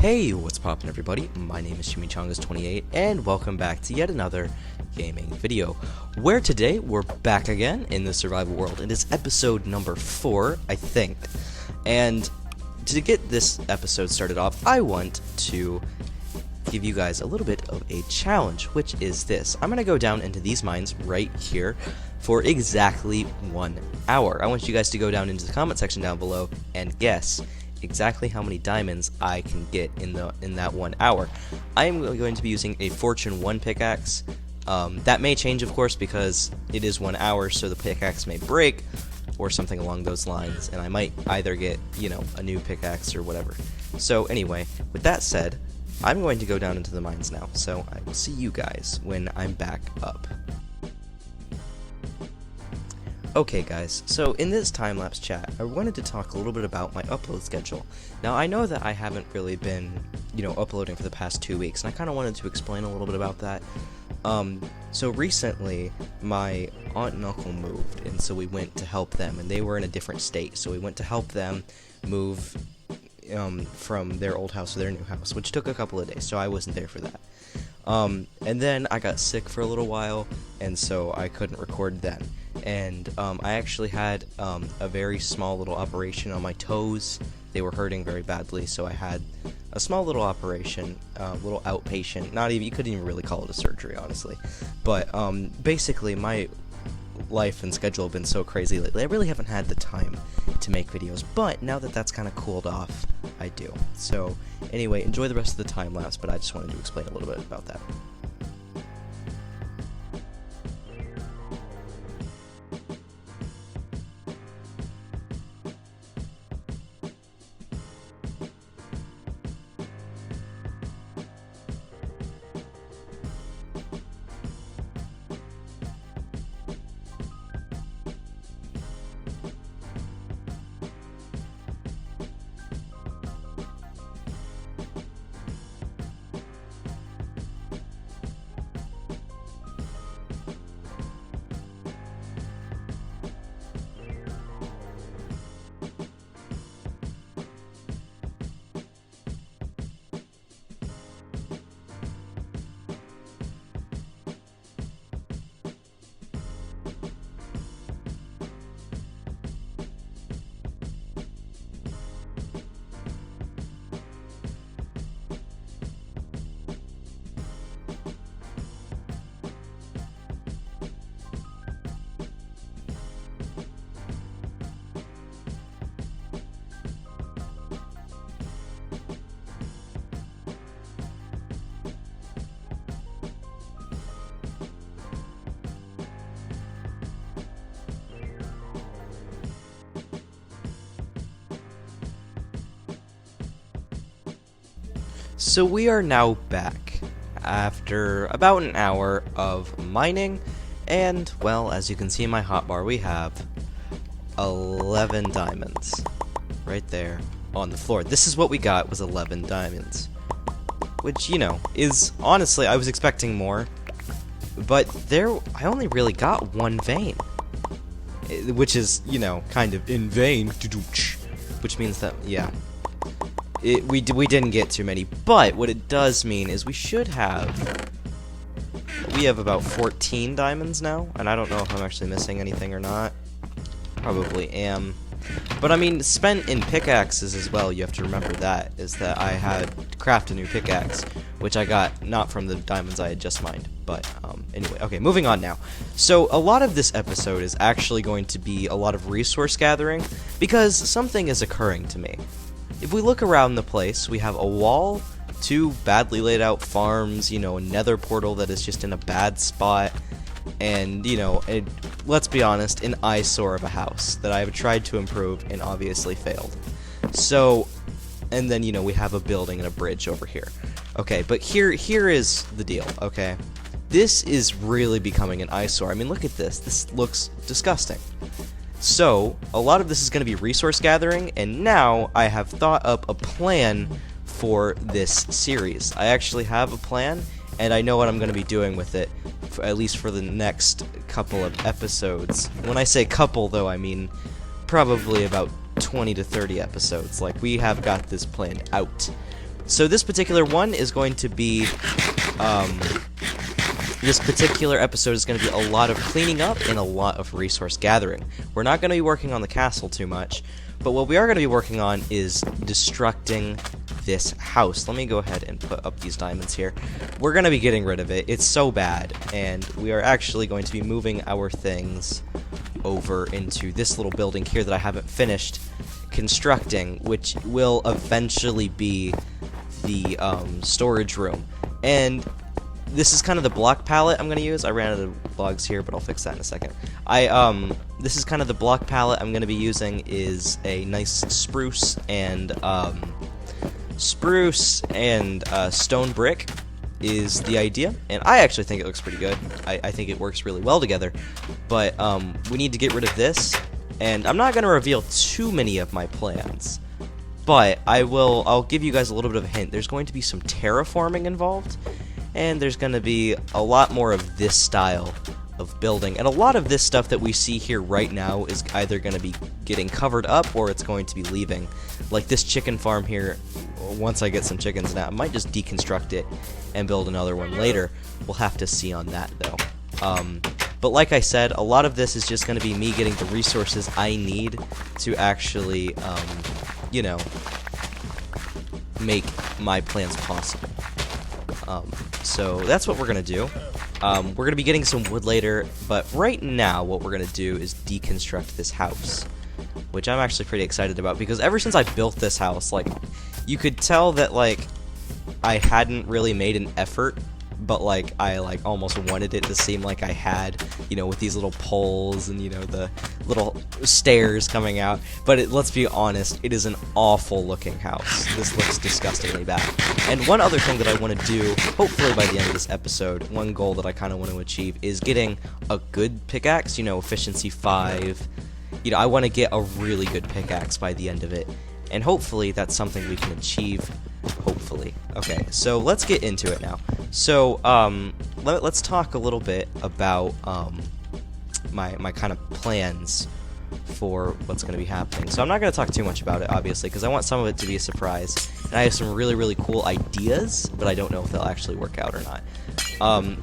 Hey, what's poppin' everybody? My name is Chimichangas28 and welcome back to yet another gaming video, where today we're back again in the survival world. It is episode number 4, I think. And to get this episode started off, I want to give you guys a little bit of a challenge, which is this. I'm going to go down into these mines right here for exactly 1 hour. I want you guys to go down into the comment section down below and guess exactly how many diamonds I can get in that 1 hour. I am going to be using a Fortune 1 pickaxe. That may change, of course, because it is 1 hour, so the pickaxe may break or something along those lines, and I might either get, a new pickaxe or whatever. So anyway, with that said, I'm going to go down into the mines now, so I will see you guys when I'm back up. Okay guys, so in this time-lapse chat, I wanted to talk a little bit about my upload schedule. Now I know that I haven't really been, uploading for the past 2 weeks, and I kind of wanted to explain a little bit about that. So recently, my aunt and uncle moved, and so we went to help them, and they were in a different state, so we went to help them move from their old house to their new house, which took a couple of days, so I wasn't there for that. And then I got sick for a little while, and so I couldn't record then. And I actually had a very small little operation on my toes. They were hurting very badly, so I had a small little operation, little outpatient. You couldn't even really call it a surgery, honestly. But basically, my life and schedule have been so crazy lately. I really haven't had the time to make videos, but now that that's kind of cooled off, I do. So anyway, enjoy the rest of the time lapse, but I just wanted to explain a little bit about that. So we are now back after about an hour of mining, and well, as you can see in my hotbar, we have 11 diamonds right there on the floor. This is what we got, was 11 diamonds, which, is honestly, I was expecting more, but I only really got 1 vein, which is, kind of in vain, which means that, yeah. We didn't get too many, but what it does mean is we have about 14 diamonds now, and I don't know if I'm actually missing anything or not. Probably am. But I mean, spent in pickaxes as well, you have to remember that, is that I had to craft a new pickaxe, which I got not from the diamonds I had just mined, but anyway, okay, moving on now. So a lot of this episode is actually going to be a lot of resource gathering, because something is occurring to me. If we look around the place, we have a wall, 2 badly laid out farms, a nether portal that is just in a bad spot, and, let's be honest, an eyesore of a house that I have tried to improve and obviously failed. So, and then, we have a building and a bridge over here. Okay, but here is the deal, okay? This is really becoming an eyesore. I mean, look at this. This looks disgusting. So, a lot of this is going to be resource gathering, and now I have thought up a plan for this series. I actually have a plan, and I know what I'm going to be doing with it, at least for the next couple of episodes. When I say couple, though, I mean probably about 20 to 30 episodes. Like, we have got this planned out. So this particular one is going to be, this particular episode is going to be a lot of cleaning up and a lot of resource gathering. We're not going to be working on the castle too much, but what we are going to be working on is destructing this house. Let me go ahead and put up these diamonds here. We're going to be getting rid of it. It's so bad, and we are actually going to be moving our things over into this little building here that I haven't finished constructing, which will eventually be the storage room. And this is kind of the block palette I'm going to use. I ran out of blocks here, but I'll fix that in a second. This is kind of the block palette I'm going to be using is a nice spruce and stone brick is the idea, and I actually think it looks pretty good. I think it works really well together, but we need to get rid of this, and I'm not going to reveal too many of my plans, but I'll give you guys a little bit of a hint. There's going to be some terraforming involved, and there's going to be a lot more of this style of building, and a lot of this stuff that we see here right now is either going to be getting covered up or it's going to be leaving. Like this chicken farm here, once I get some chickens now, I might just deconstruct it and build another one later. We'll have to see on that though. But like I said, a lot of this is just going to be me getting the resources I need to actually, you know, make my plans possible. So that's what we're going to do. We're going to be getting some wood later, but right now what we're going to do is deconstruct this house, which I'm actually pretty excited about, because ever since I built this house, like, you could tell that, like, I hadn't really made an effort, but, like, I, like, almost wanted it to seem like I had, you know, with these little poles and, you know, the little stairs coming out. But let's be honest, it is an awful looking house. This looks disgustingly bad. And one other thing that I want to do, hopefully by the end of this episode, one goal that I kind of want to achieve is getting a good pickaxe, you know, efficiency 5. You know, I want to get a really good pickaxe by the end of it. And hopefully that's something we can achieve. Hopefully. Okay, so let's get into it now. So, let's talk a little bit about my kind of plans for what's going to be happening. So I'm not going to talk too much about it, obviously, because I want some of it to be a surprise. And I have some really, really cool ideas, but I don't know if they'll actually work out or not.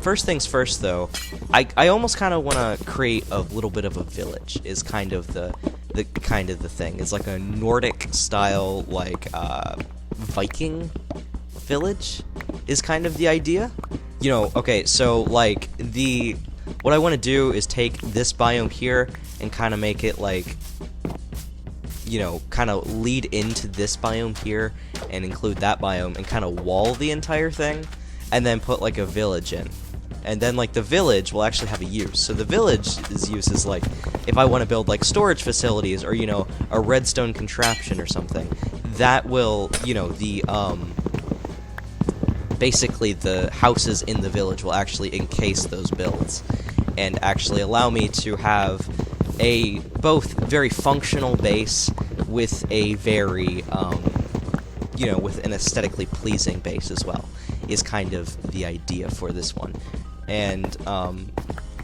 First things first, though, I almost kind of want to create a little bit of a village, is kind of the thing. It's like a Nordic style, like, Viking village is kind of the idea. You know, okay, so, like, what I want to do is take this biome here and kind of make it, like, you know, kind of lead into this biome here and include that biome and kind of wall the entire thing, and then put, like, a village in. And then, like, the village will actually have a use. So the village's use is, like, if I want to build, like, storage facilities or, you know, a redstone contraption or something, that will, you know, basically the houses in the village will actually encase those builds and actually allow me to have a both very functional base with a very, you know, with an aesthetically pleasing base as well, is kind of the idea for this one. And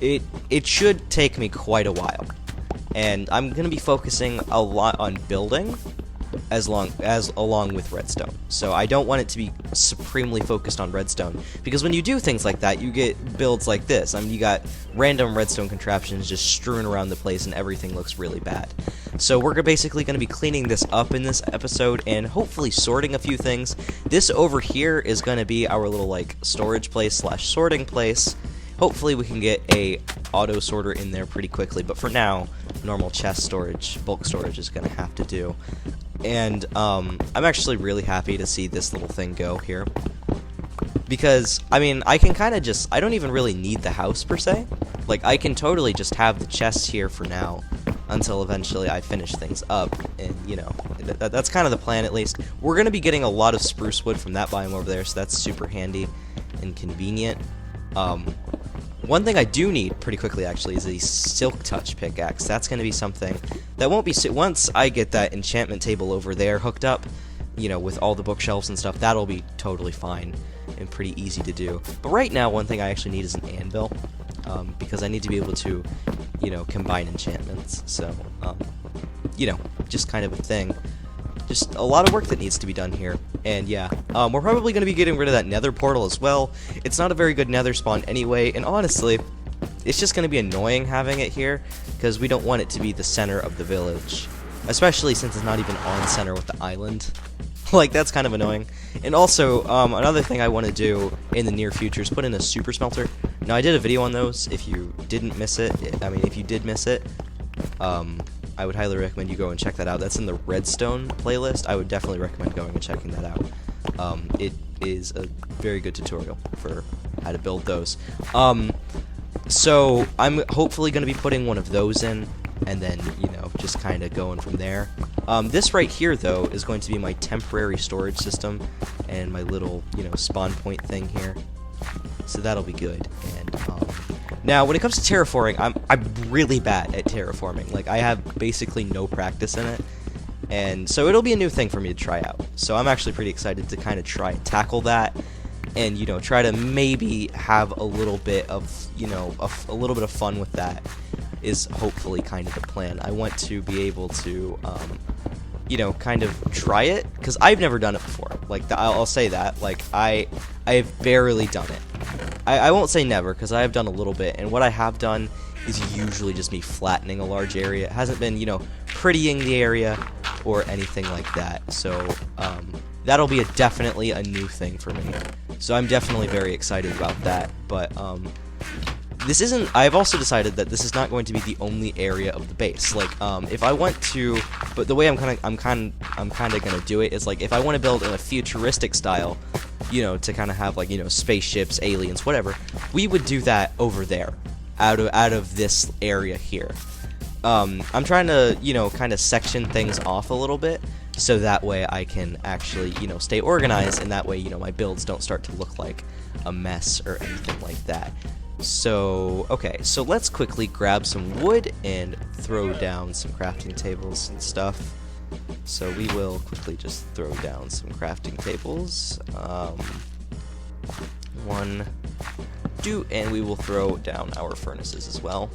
it should take me quite a while, and I'm going to be focusing a lot on building along with redstone. So I don't want it to be supremely focused on redstone, because when you do things like that, you get builds like this. I mean, you got random redstone contraptions just strewn around the place and everything looks really bad. So we're basically going to be cleaning this up in this episode and hopefully sorting a few things. This over here is going to be our little, like, storage place slash sorting place. Hopefully we can get a auto sorter in there pretty quickly, but for now, normal chest storage, bulk storage is going to have to do. And I'm actually really happy to see this little thing go here, because, I mean, I can kind of just, I don't even really need the house per se. Like, I can totally just have the chests here for now until eventually I finish things up, and, you know, that's kind of the plan, at least. We're going to be getting a lot of spruce wood from that biome over there, so that's super handy and convenient. One thing I do need pretty quickly, actually, is a silk touch pickaxe. That's going to be something that won't be, once I get that enchantment table over there hooked up, you know, with all the bookshelves and stuff, that'll be totally fine and pretty easy to do. But right now, one thing I actually need is an anvil, because I need to be able to, you know, combine enchantments. So, you know, just kind of a thing. Just a lot of work that needs to be done here. And yeah, we're probably going to be getting rid of that nether portal as well. It's not a very good nether spawn anyway, and honestly, it's just going to be annoying having it here, because we don't want it to be the center of the village. Especially since it's not even on center with the island. Like, that's kind of annoying. And also, another thing I want to do in the near future is put in a super smelter. Now, I did a video on those. If you didn't miss it, if you did miss it, I would highly recommend you go and check that out. That's in the redstone playlist. I would definitely recommend going and checking that out. It is a very good tutorial for how to build those. So I'm hopefully going to be putting one of those in, and then, you know, just kind of going from there. This right here, though, is going to be my temporary storage system, and my little, you know, spawn point thing here. So that'll be good. And now, when it comes to terraforming, I'm really bad at terraforming. Like, I have basically no practice in it, and so it'll be a new thing for me to try out. So I'm actually pretty excited to kind of try and tackle that, and, you know, try to maybe have a little bit of, you know, a little bit of fun with that is hopefully kind of the plan. I want to be able to, you know, kind of try it, because I've never done it before. Like, I'll say that. Like, I've barely done it. I won't say never, because I have done a little bit, and what I have done is usually just me flattening a large area. It hasn't been, you know, prettying the area or anything like that. So, that'll be definitely a new thing for me. So I'm definitely very excited about that. But, this isn't. I've also decided that this is not going to be the only area of the base. Like, if I want to, but the way I'm kind of gonna do it is, like, if I want to build in a futuristic style, you know, to kind of have, like, you know, spaceships, aliens, whatever, we would do that over there, out of this area here. I'm trying to, you know, kind of section things off a little bit, so that way I can actually, you know, stay organized, and that way, you know, my builds don't start to look like a mess or anything like that. So, okay, so let's quickly grab some wood and throw down some crafting tables and stuff. So we will quickly just throw down some crafting tables. One, two, and we will throw down our furnaces as well.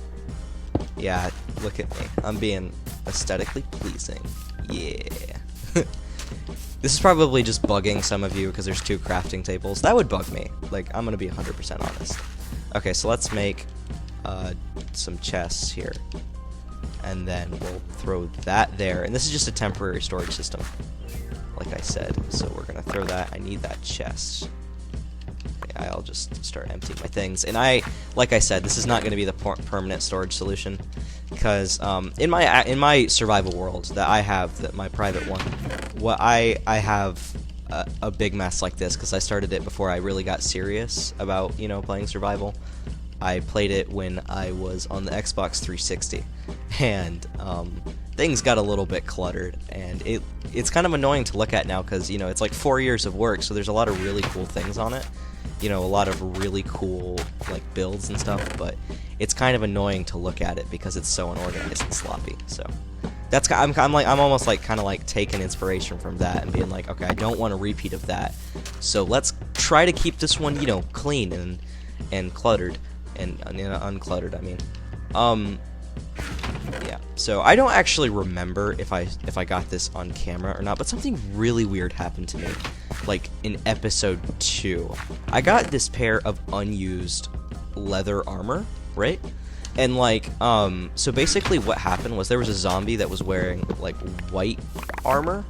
Yeah, look at me. I'm being aesthetically pleasing. Yeah. This is probably just bugging some of you because there's 2 crafting tables. That would bug me. Like, I'm gonna be 100% honest. Okay, so let's make some chests here, and then we'll throw that there. And this is just a temporary storage system, like I said. So we're gonna throw that. I need that chest. Okay, I'll just start emptying my things. And like I said, this is not gonna be the permanent storage solution, because in my survival world that I have, my private one, what I have a big mess like this, because I started it before I really got serious about, you know, playing survival. I played it when I was on the Xbox 360, and things got a little bit cluttered, and it's kind of annoying to look at now, because, you know, it's like 4 years of work, so there's a lot of really cool things on it, you know, a lot of really cool, like, builds and stuff, but it's kind of annoying to look at it because it's so unorganized and sloppy. So that's I'm almost like kind of like taking inspiration from that and being like, okay, I don't want a repeat of that, so let's try to keep this one, you know, clean and cluttered and uncluttered, I mean. Yeah, so I don't actually remember if I got this on camera or not, but something really weird happened to me, like in episode 2. I got this pair of unused leather armor, right? And, like, so basically what happened was there was a zombie that was wearing, like, white armor,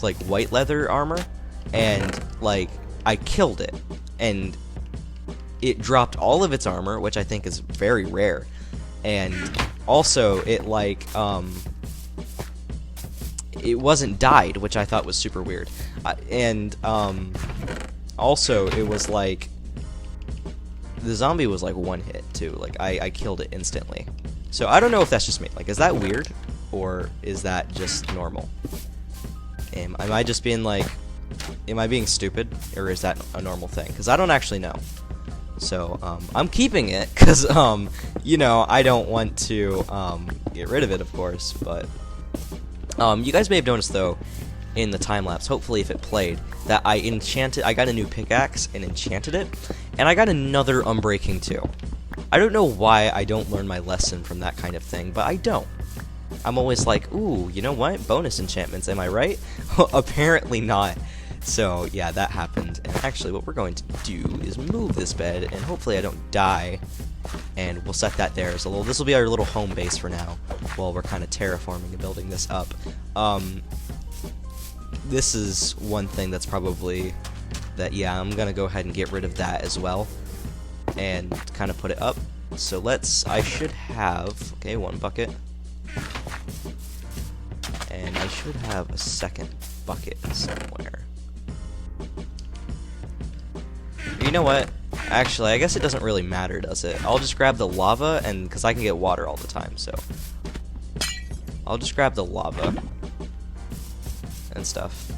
like white leather armor, and, like, I killed it, and it dropped all of its armor, which I think is very rare, and also it, like, it wasn't dyed, which I thought was super weird, and also it was, like, the zombie was like one hit too. Like, I killed it instantly. So I don't know if that's just me. Like, is that weird, or is that just normal? Am I just being like, am I being stupid, or is that a normal thing? Because I don't actually know. So I'm keeping it because you know, I don't want to get rid of it, of course. But you guys may have noticed though, in the time lapse, hopefully if it played, that I got a new pickaxe and enchanted it, and I got another unbreaking too. I don't know why I don't learn my lesson from that kind of thing, but I don't. I'm always like, ooh, you know what? Bonus enchantments, am I right? Apparently not. So yeah, that happened. And actually what we're going to do is move this bed, and hopefully I don't die. And we'll set that there as a little, this will be our little home base for now, while we're kind of terraforming and building this up. This is one thing that's probably, that yeah, I'm gonna go ahead and get rid of that as well, and kind of put it up. So I should have, okay, one bucket. And I should have a second bucket somewhere. You know what? Actually, I guess it doesn't really matter, does it? I'll just grab the lava, and because I can get water all the time, so I'll just grab the lava and stuff.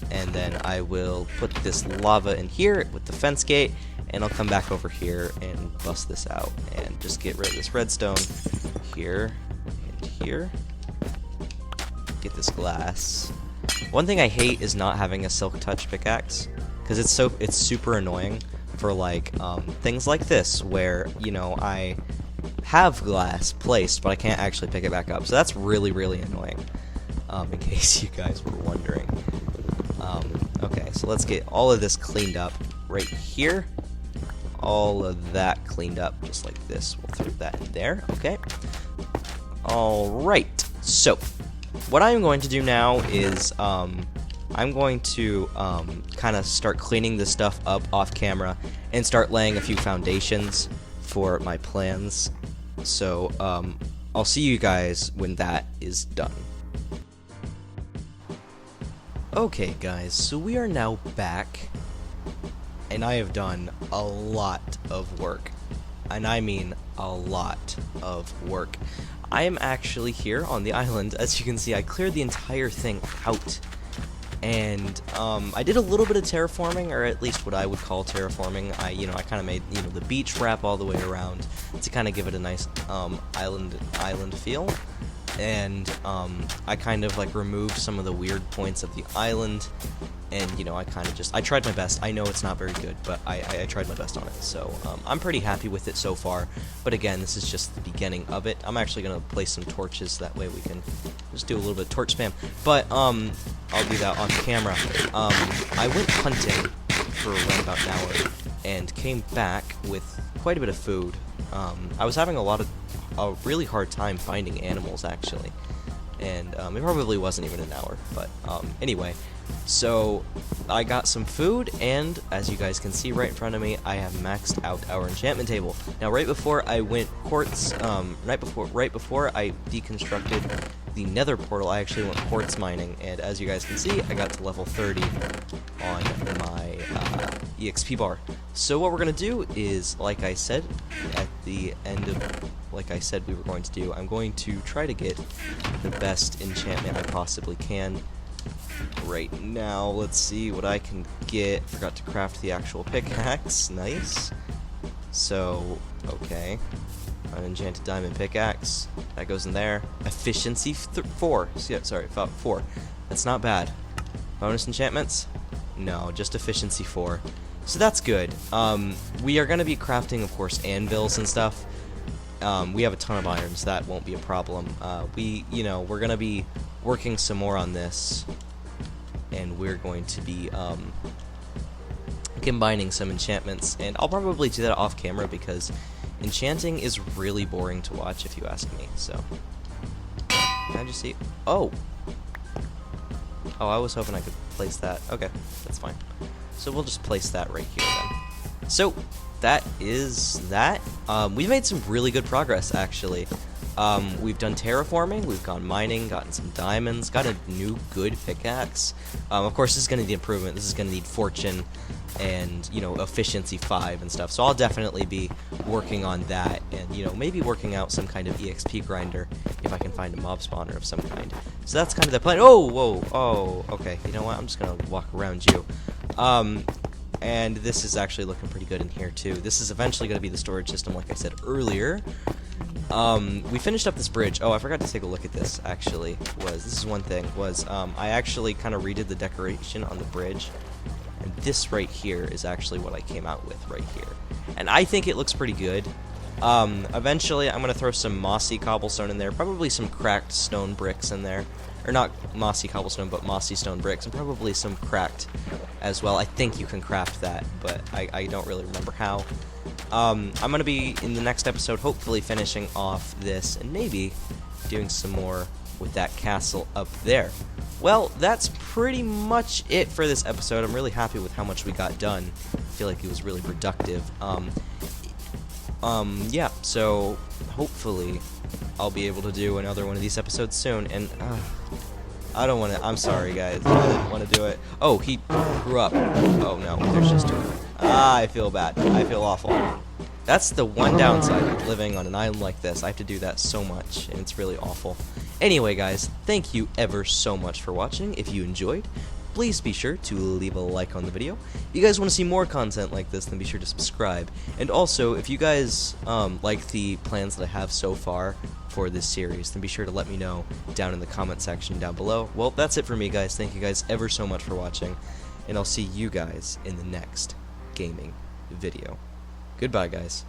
And then I will put this lava in here with the fence gate, and I'll come back over here and bust this out and just get rid of this redstone here and here. Get this glass. One thing I hate is not having a silk touch pickaxe, because it's super annoying for like things like this where, you know, I have glass placed but I can't actually pick it back up. So that's really annoying. In case you guys were wondering. Okay, so let's get all of this cleaned up right here. All of that cleaned up just like this. We'll throw that in there. Okay. Alright, so what I'm going to do now is I'm going to kind of start cleaning this stuff up off camera and start laying a few foundations for my plans. So I'll see you guys when that is done. Okay guys, so we are now back, and I have done a lot of work, and I mean a lot of work. I am actually here on the island. As you can see, I cleared the entire thing out, and I did a little bit of terraforming, or at least what I would call terraforming. I kind of made, the beach wrap all the way around to kind of give it a nice island feel. And I kind of like removed some of the weird points of the island, and I tried my best. I know it's not very good, but I tried my best on it, so I'm pretty happy with it so far. But again, this is just the beginning of it. I'm actually gonna place some torches, that way we can just do a little bit of torch spam, but I'll do that on camera. I went hunting for around about an hour and came back with quite a bit of food. I was having a really hard time finding animals, actually, and it probably wasn't even an hour, but anyway, so I got some food, and as you guys can see right in front of me, I have maxed out our enchantment table. Now, right before I went quartz, right before I deconstructed the nether portal, I actually went quartz mining, and as you guys can see, I got to level 30 on my EXP bar. So what we're gonna do is, like I said at the end of, like I said we were going to do, I'm going to try to get the best enchantment I possibly can. Right now, let's see what I can get. Forgot to craft the actual pickaxe. Nice. So, okay. An enchanted diamond pickaxe. That goes in there. Efficiency 4. Yeah, sorry, 4. That's not bad. Bonus enchantments? No, just efficiency 4. So that's good. We are going to be crafting, of course, anvils and stuff. We have a ton of irons. That won't be a problem. We're going to be working some more on this. And we're going to be combining some enchantments. And I'll probably do that off camera because enchanting is really boring to watch, if you ask me. So, can I just see? Oh, I was hoping I could place that. Okay, that's fine. So we'll just place that right here then. So that is that. We've made some really good progress, actually. We've done terraforming, we've gone mining, gotten some diamonds, got a new good pickaxe. Of course, this is going to need improvement. This is going to need fortune and, efficiency 5 and stuff. So I'll definitely be working on that and, maybe working out some kind of EXP grinder if I can find a mob spawner of some kind. So that's kind of the plan. Oh, okay. You know what? I'm just going to walk around you. And this is actually looking pretty good in here, too. This is eventually going to be the storage system, like I said earlier. We finished up this bridge. Oh, I forgot to take a look at this, actually. This is one thing, I actually kind of redid the decoration on the bridge. And this right here is actually what I came out with right here. And I think it looks pretty good. Eventually, I'm going to throw some mossy cobblestone in there, probably some cracked stone bricks in there. or not mossy cobblestone, but mossy stone bricks, and probably some cracked as well. I think you can craft that, but I don't really remember how. I'm going to be, in the next episode, hopefully finishing off this, and maybe doing some more with that castle up there. Well, that's pretty much it for this episode. I'm really happy with how much we got done. I feel like it was really productive. Yeah, so hopefully I'll be able to do another one of these episodes soon, and I don't want to, I'm sorry guys, I didn't want to do it. Oh, he grew up. Oh no, there's just two. I feel bad. I feel awful. That's the one downside of living on an island like this. I have to do that so much, and it's really awful. Anyway, guys, thank you ever so much for watching. If you enjoyed, please be sure to leave a like on the video. If you guys want to see more content like this, then be sure to subscribe. And also, if you guys like the plans that I have so far for this series, then be sure to let me know down in the comment section down below. Well, that's it for me, guys. Thank you guys ever so much for watching, and I'll see you guys in the next gaming video. Goodbye, guys.